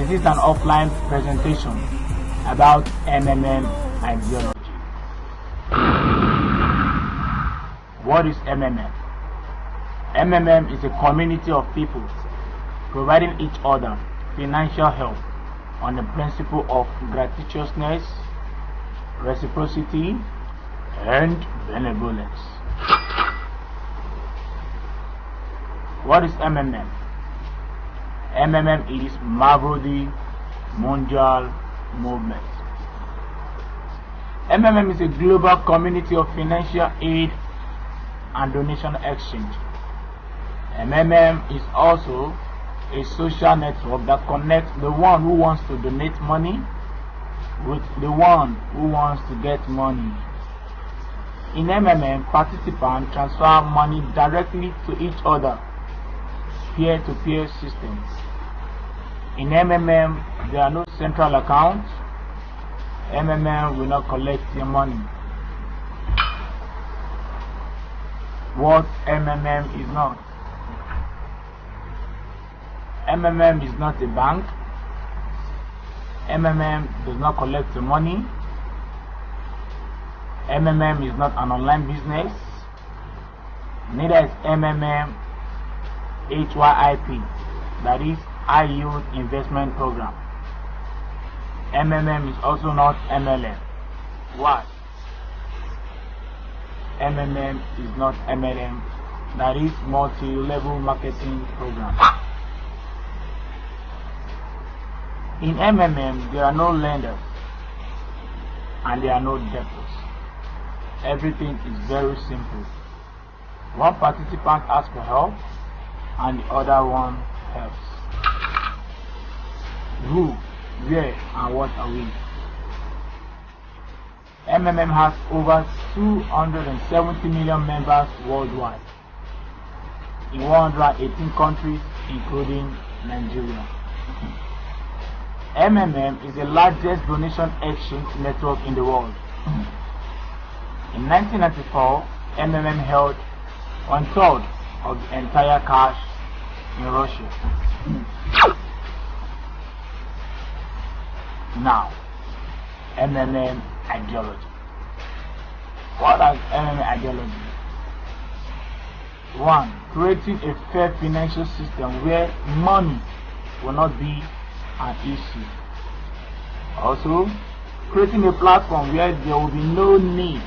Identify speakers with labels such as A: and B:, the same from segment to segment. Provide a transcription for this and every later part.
A: This is an offline presentation about MMM ideology. What is MMM? MMM is a community of people providing each other financial help on the principle of gratuitousness, reciprocity, and benevolence. What is MMM? MMM is Mavrodi Mondial Movement. MMM is a global community of financial aid and donation exchange. MMM is also a social network that connects the one who wants to donate money with the one who wants to get money. In MMM, participants transfer money directly to each other, peer-to-peer systems. In MMM, there are no central accounts. MMM will not collect your money. What MMM is not? MMM is not a bank. MMM does not collect the money. MMM is not an online business. Neither is MMM HYIP, that is High Yield Investment Program. MMM is also not MLM. Why? MMM is not MLM, that is Multi-Level Marketing Program. In MMM, there are no lenders and there are no debtors. Everything is very simple. One participant asks for help and the other one helps. Who, where, and what are we? MMM has over 270 million members worldwide in 118 countries, including Nigeria. MMM is the largest donation exchange network in the world. In 1994, MMM held 1/3 of the entire cash in Russia. Now, MMM ideology. What is MMM ideology? 1. Creating a fair financial system where money will not be an issue. Also, creating a platform where there will be no need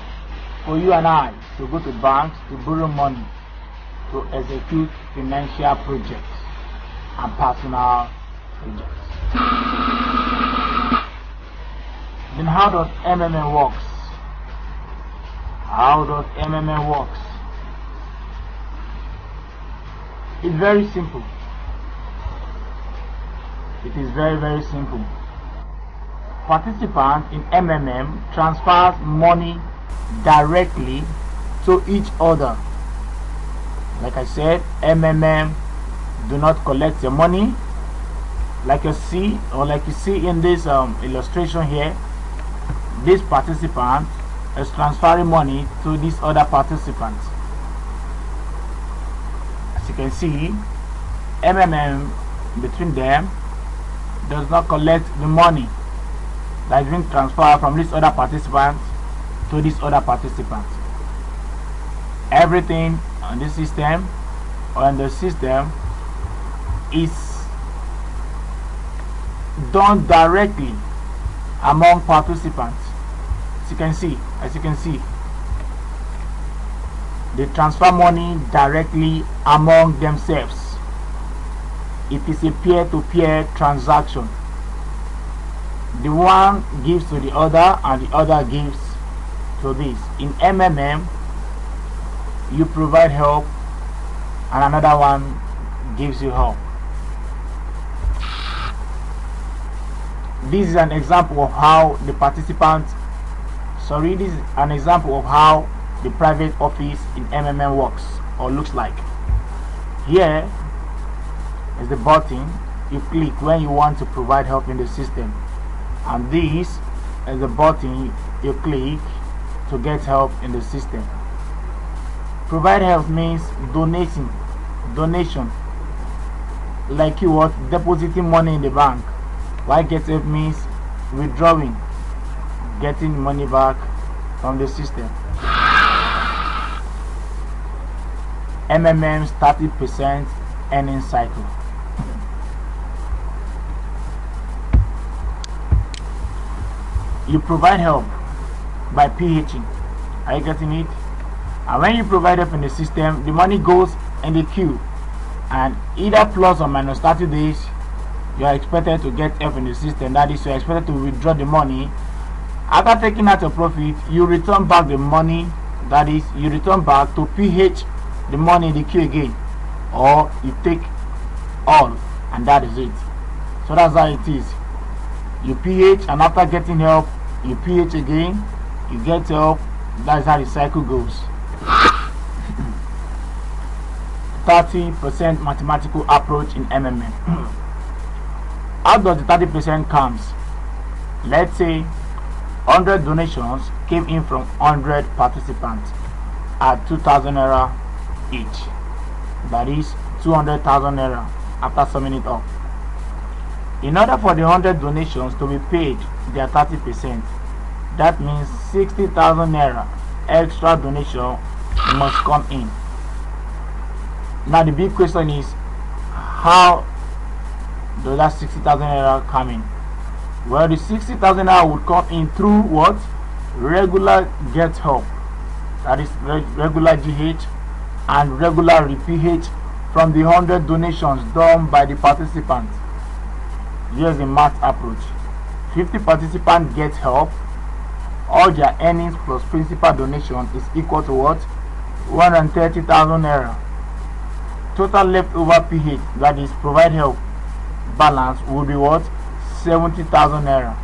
A: for you and I to go to banks to borrow money to execute financial projects and personal projects. Then how does MMM works? How does MMM works? It's very simple. It is very simple. Participants in MMM transfers money directly to each other. Like I said, MMM do not collect your money. Like you see in this illustration here, this participant is transferring money to this other participant. As you can see, MMM between them does not collect the money that is being transferred from this other participant to this other participant. Everything on this system or in the system is done directly among participants. As you can see, they transfer money directly among themselves. It is a peer-to-peer transaction. The one gives to the other and the other gives to this. In MMM, you provide help and another one gives you help. This is an example of how the this is an example of how the private office in MMM works or looks like. Here is the button you click when you want to provide help in the system, and this is the button you click to get help in the system. Provide help means donation, like you are depositing money in the bank Why get help means withdrawing, getting money back from the system. MMM's 30% earning cycle. You provide help by PHing. Are you getting it? And when you provide help in the system, the money goes in the queue, and either plus or minus 30 days you are expected to get help in the system. That is, you are expected to withdraw the money. After taking out your profit, you return back the money. That is, you return back to PH the money in the queue again, or you take all, and that is it. So that's how it is. You PH, and after getting help, you PH again, you get help. That's how the cycle goes. 30% mathematical approach in MMM. How does the 30% comes? Let's say 100 donations came in from 100 participants at 2,000 naira each. That is 200,000 naira after summing it up. In order for the 100 donations to be paid their 30%, that means 60,000 naira extra donation must come in. Now the big question is, how does that 60,000 naira come in? Well, the 60,000 naira would come in through what? Regular get help. That is regular GH and regular PH from the 100 donations done by the participants. Here's the math approach. 50 participants get help. All their earnings plus principal donation is equal to what? 130,000 naira. Total leftover PH, that is provide help, balance will be what? 70,000 naira.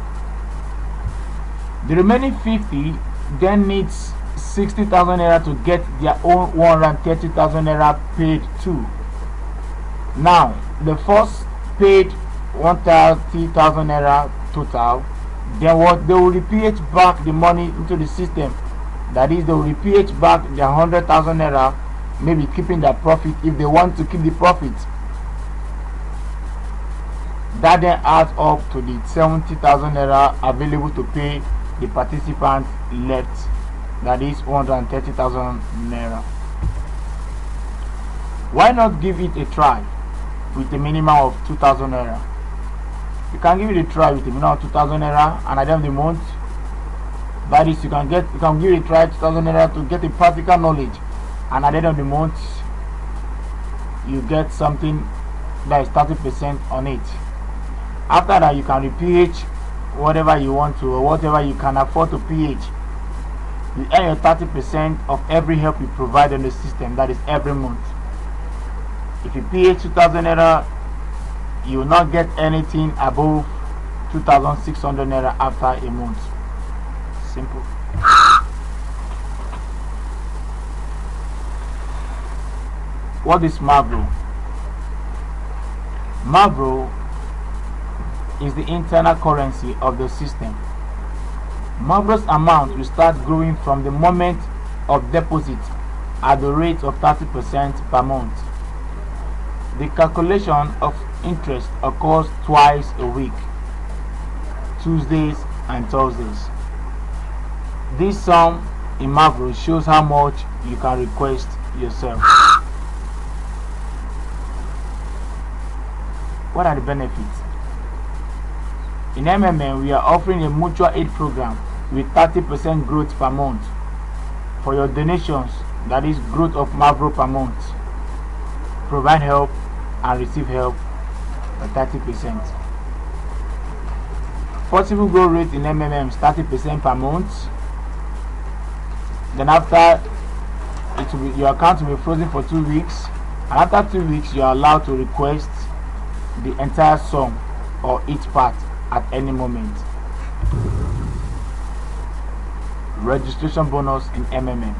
A: The remaining 50 then needs 60,000 naira to get their own 130,000 naira paid too. Now the first paid 130,000 naira total, then what? They will PH back the money into the system. That is, they will PH back their 100,000 naira, maybe keeping their profit if they want to keep the profit. That then adds up to the 70,000 naira available to pay the participants left. That is 130,000 naira. Why not give it a try with a minimum of 2,000 naira? You can give it a try with a minimum of 2,000 naira, and at the end of the month, that is, you can give it a try 2,000 naira to get a practical knowledge, and at the end of the month, you get something that is 30% on it. After that, you can PH whatever you want to, or whatever you can afford to PH. You earn your 30% of every help you provide in the system, that is every month. If you PH 2,000 naira, you will not get anything above 2,600 naira after a month. Simple. What is Mavro? Mavro is the internal currency of the system. Mavro's amount will start growing from the moment of deposit at the rate of 30% per month. The calculation of interest occurs twice a week, Tuesdays and Thursdays. This sum in Mavro shows how much you can request yourself. What are the benefits? In MMM, we are offering a mutual aid program with 30% growth per month for your donations, that is growth of Mavro per month. Provide help and receive help by 30%. Possible growth rate in MMM is 30% per month. Then after, your account will be frozen for 2 weeks, and after 2 weeks you are allowed to request the entire sum or each part at any moment. Registration bonus in MMM.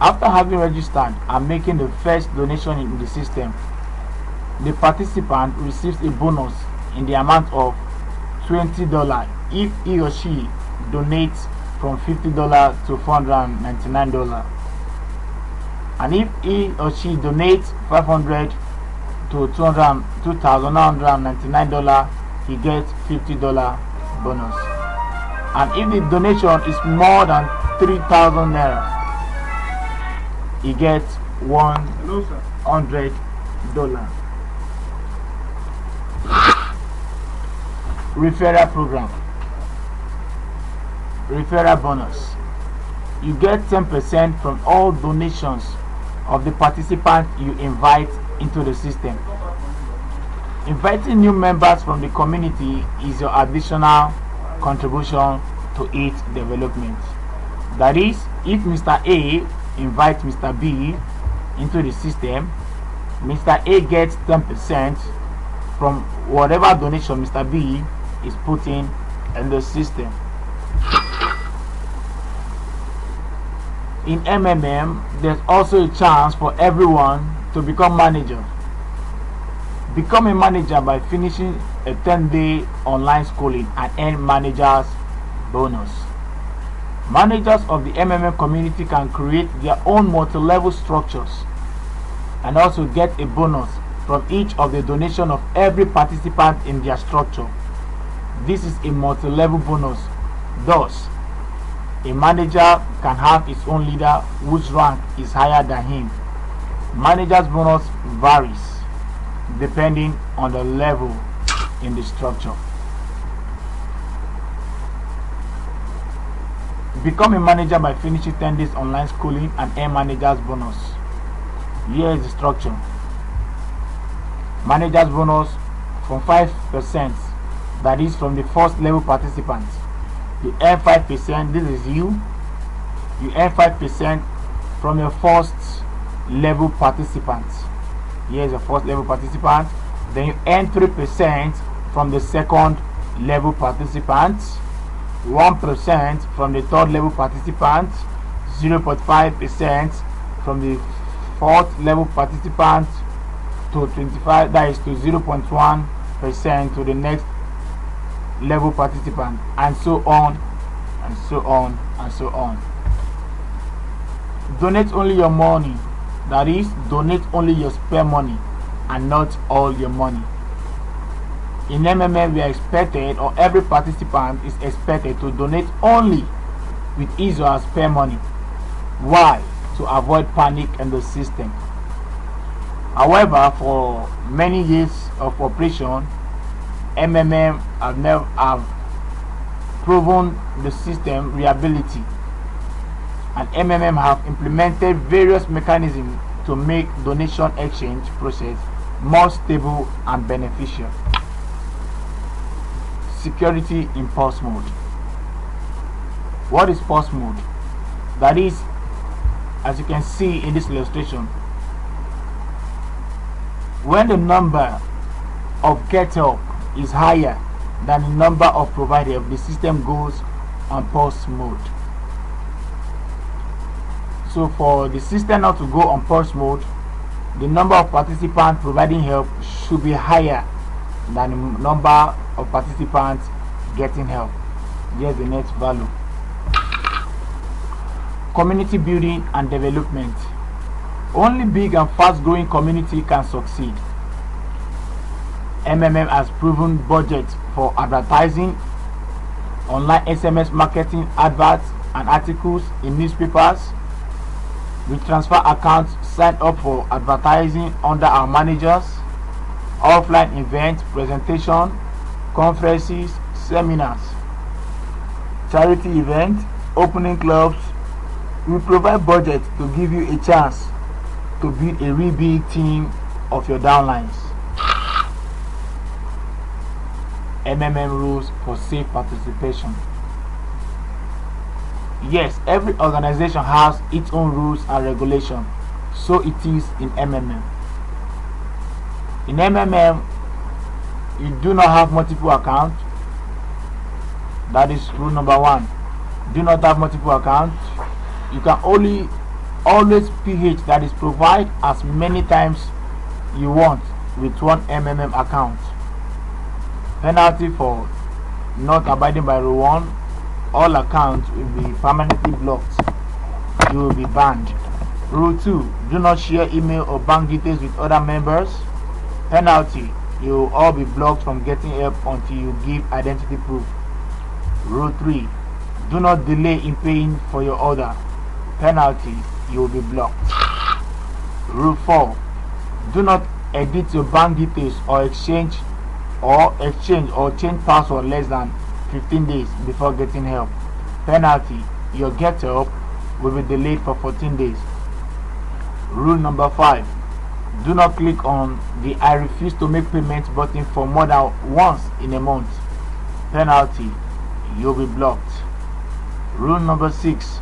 A: After having registered and making the first donation in the system, the participant receives a bonus in the amount of $20 if he or she donates from $50 to $499, and if he or she donates $500, to $2,999, he gets $50 bonus. And if the donation is more than 3,000 naira, he gets $100. Referral program. Referral bonus. You get 10% from all donations of the participants you invite into the system. Inviting new members from the community is your additional contribution to its development. That is, if Mr. A invites Mr. B into the system, Mr. A gets 10% from whatever donation Mr. B is putting in the system. In MMM, there's also a chance for everyone to become manager. Become a manager by finishing a 10-day online schooling and earn manager's bonus. Managers of the MMM community can create their own multi-level structures and also get a bonus from each of the donation of every participant in their structure. This is a multi-level bonus. Thus, a manager can have his own leader whose rank is higher than him. Manager's bonus varies depending on the level in the structure. Become a manager by finishing 10 days online schooling and earn manager's bonus. Here is the structure. Manager's bonus from 5%, that is from the first level participants. You earn 5%, this is you. You earn 5% from your first level participants. Here is the first level participant. Then you earn 3% from the second level participants, 1% from the third level participants, 0.5% from the fourth level participants, to 25, that is to 0.1% to the next level participant, and so on and so on and so on. Donate only your money, that is, donate only your spare money and not all your money. In MMM, we are expected, or every participant is expected, to donate only with his or her spare money. Why? To avoid panic in the system. However, for many years of operation, MMM have proven the system reliability, and MMM have implemented various mechanisms to make donation exchange process more stable and beneficial. Security in pulse mode. What is pulse mode? That is, as you can see in this illustration, when the number of get help is higher than the number of provide help, the system goes on pulse mode. So for the system not to go on pulse mode, the number of participants providing help should be higher than the number of participants getting help. Here's the next value. Community building and development. Only big and fast growing community can succeed. MMM has proven budget for advertising, online SMS marketing, adverts and articles in newspapers. We transfer accounts signed up for advertising under our managers, offline events, presentation, conferences, seminars, charity events, opening clubs. We provide budget to give you a chance to build a real big team of your downlines. MMM rules for safe participation. Yes, every organization has its own rules and regulations, so it is in MMM. In MMM, you do not have multiple accounts. That is rule number 1. Do not have multiple accounts. You can only always PH, that is, provide as many times you want with one MMM account. Penalty for not abiding by rule 1: all accounts will be permanently blocked. You will be banned. Rule 2: do not share email or bank details with other members. Penalty: you will all be blocked from getting help until you give identity proof. Rule 3: do not delay in paying for your order. Penalty: you will be blocked. Rule 4: do not edit your bank details or exchange or change password less than 15 days before getting help. Penalty: your get help will be delayed for 14 days. Rule number 5: do not click on the "I refuse to make payment" button for more than once in a month. Penalty: you'll be blocked. Rule number 6: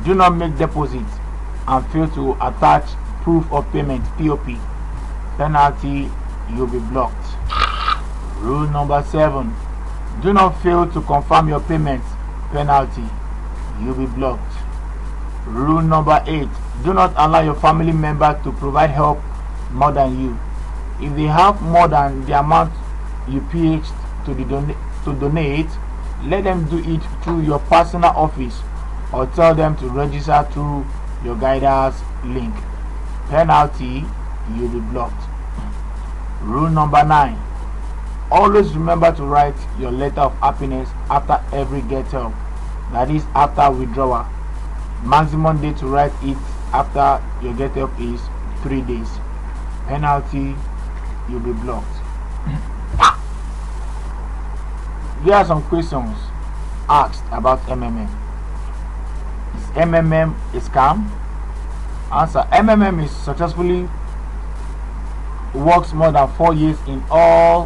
A: do not make deposits and fail to attach proof of payment (POP). Penalty: you'll be blocked. Rule number 7: do not fail to confirm your payments. Penalty: you'll be blocked. Rule number 8: do not allow your family member to provide help more than you. If they have more than the amount you pledged to donate, let them do it through your personal office or tell them to register through your guidance link. Penalty: you'll be blocked. Rule number 9: always remember to write your letter of happiness after every get help, that is after withdrawal. Maximum day to write it after your get help is 3 days. Penalty: you'll be blocked. Here are some questions asked about MMM. Is MMM a scam? Answer: MMM is successfully works more than 4 years in all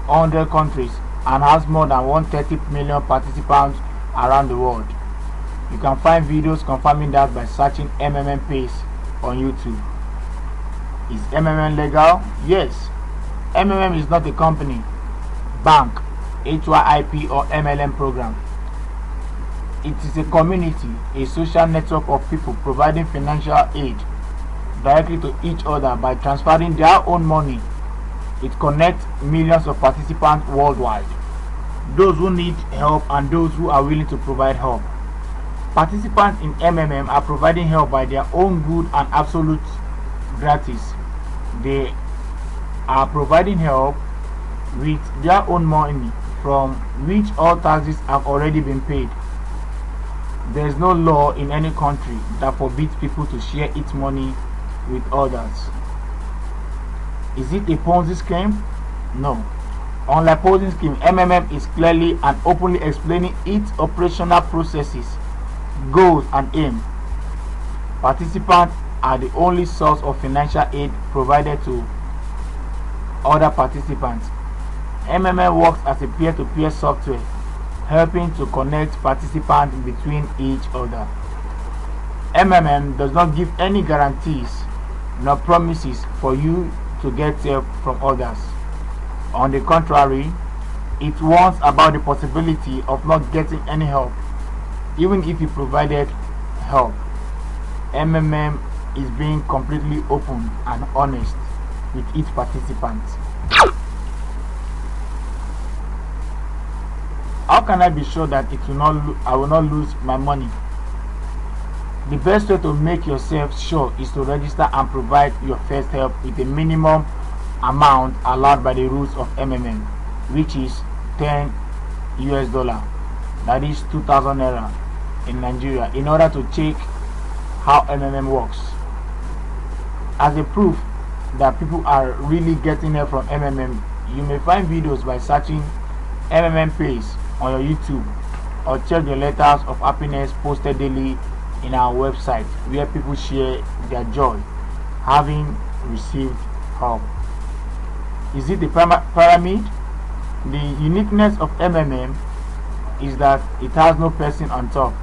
A: 100 countries and has more than 130 million participants around the world. You can find videos confirming that by searching MMM page on YouTube. Is MMM legal? Yes. MMM is not a company, bank, HYIP or MLM program. It is a community, a social network of people providing financial aid directly to each other by transferring their own money. It connects millions of participants worldwide, those who need help and those who are willing to provide help. Participants in MMM are providing help by their own good and absolute gratis. They are providing help with their own money from which all taxes have already been paid. There is no law in any country that forbids people to share its money with others. Is it a Ponzi scheme? No. Unlike Ponzi scheme, MMM is clearly and openly explaining its operational processes, goals and aim. Participants are the only source of financial aid provided to other participants. MMM works as a peer-to-peer software, helping to connect participants between each other. MMM does not give any guarantees nor promises for you to get help from others. On the contrary, it warns about the possibility of not getting any help, even if you provided help. MMM is being completely open and honest with its participants. How can I be sure that I will not lose my money? The best way to make yourself sure is to register and provide your first help with a minimum amount allowed by the rules of MMM, which is $10 US, that is 2,000 naira in Nigeria, in order to check how MMM works. As a proof that people are really getting help from MMM, you may find videos by searching MMM page on your YouTube, or check the letters of happiness posted daily in our website, where people share their joy having received help. Is it the pyramid? The uniqueness of MMM is that it has no person on top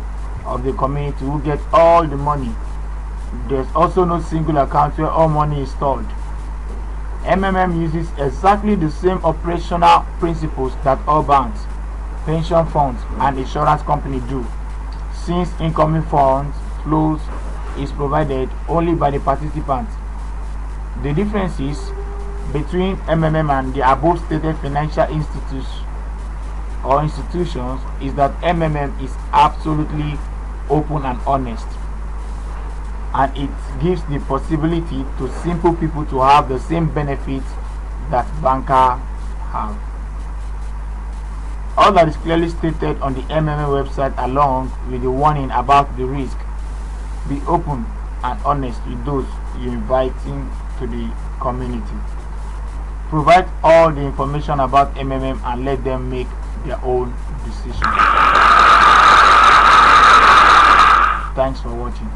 A: of the community who gets all the money. There's also no single account where all money is stored. MMM uses exactly the same operational principles that all banks, pension funds and insurance companies do, since incoming funds flows is provided only by the participants. The differences between MMM and the above stated financial institutions is that MMM is absolutely open and honest. and it gives the possibility to simple people to have the same benefits that banker have. All that is clearly stated on the MMA website, along with the warning about the risk. Be open and honest with those you inviting to the community. Provide all the information about MMM and let them make their own decision. Thanks for watching.